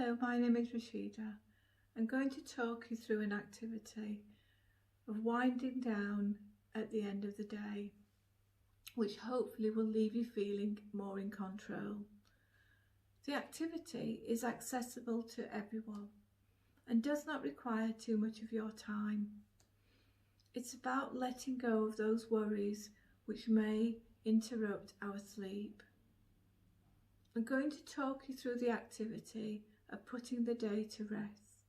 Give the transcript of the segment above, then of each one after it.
Hello, my name is Rashida. I'm going to talk you through an activity of winding down at the end of the day, which hopefully will leave you feeling more in control. The activity is accessible to everyone and does not require too much of your time. It's about letting go of those worries which may interrupt our sleep. I'm going to talk you through the activity of putting the day to rest.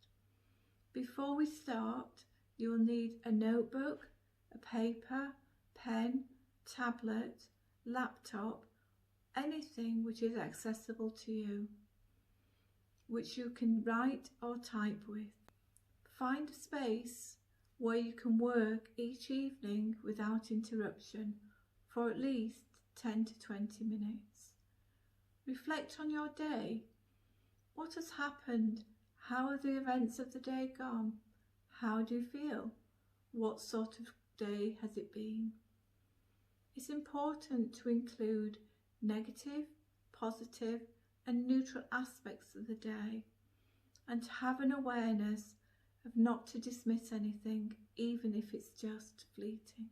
Before we start, you will need a notebook, a paper, pen, tablet, laptop, anything which is accessible to you, which you can write or type with. Find a space where you can work each evening without interruption for at least 10 to 20 minutes. Reflect on your day. What has happened? How are the events of the day gone? How do you feel? What sort of day has it been? It's important to include negative, positive and neutral aspects of the day, and to have an awareness of not to dismiss anything, even if it's just fleeting.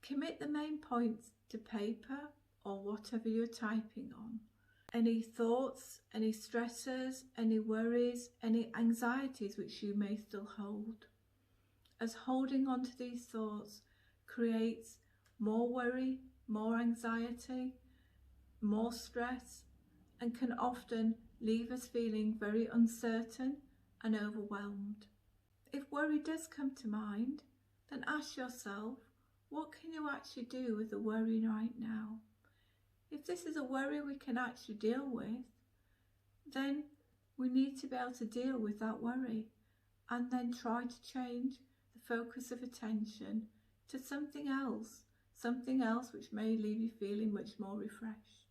Commit the main points to paper or whatever you're typing on. Any thoughts, any stresses, any worries, any anxieties which you may still hold, as holding on to these thoughts creates more worry, more anxiety, more stress, and can often leave us feeling very uncertain and overwhelmed. If worry does come to mind, then ask yourself, what can you actually do with the worry right now? If this is a worry we can actually deal with, then we need to be able to deal with that worry and then try to change the focus of attention to something else which may leave you feeling much more refreshed.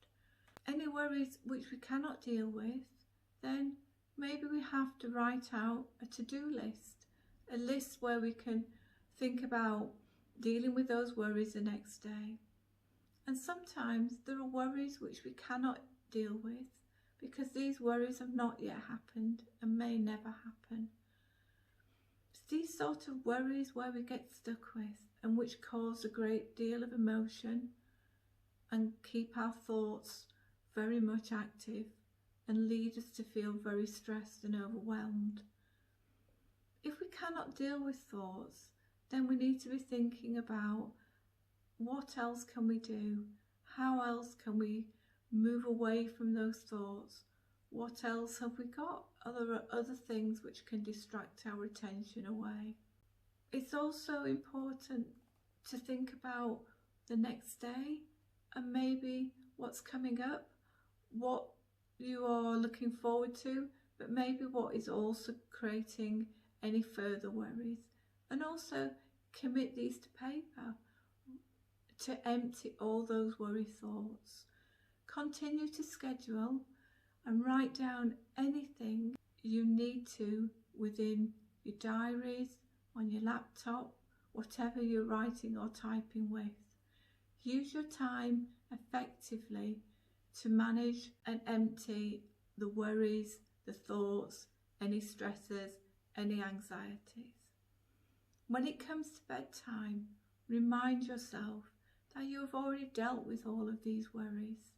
Any worries which we cannot deal with, then maybe we have to write out a to-do list, a list where we can think about dealing with those worries the next day. And sometimes there are worries which we cannot deal with because these worries have not yet happened and may never happen. It's these sort of worries where we get stuck with and which cause a great deal of emotion and keep our thoughts very much active and lead us to feel very stressed and overwhelmed. If we cannot deal with thoughts, then we need to be thinking about what else can we do? How else can we move away from those thoughts? What else have we got? Are there other things which can distract our attention away? It's also important to think about the next day and maybe what's coming up, what you are looking forward to, but maybe what is also creating any further worries. And also commit these to paper to empty all those worry thoughts. Continue to schedule and write down anything you need to within your diaries, on your laptop, whatever you're writing or typing with. Use your time effectively to manage and empty the worries, the thoughts, any stresses, any anxieties. When it comes to bedtime, remind yourself that you have already dealt with all of these worries.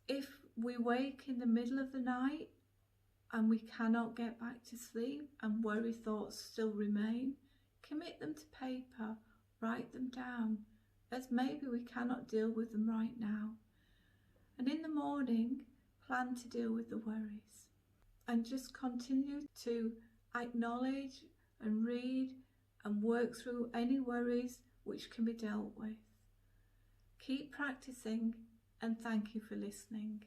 If we wake in the middle of the night and we cannot get back to sleep and worry thoughts still remain, commit them to paper, write them down, as maybe we cannot deal with them right now. And in the morning, plan to deal with the worries. And just continue to acknowledge and read and work through any worries which can be dealt with. Keep practicing and thank you for listening.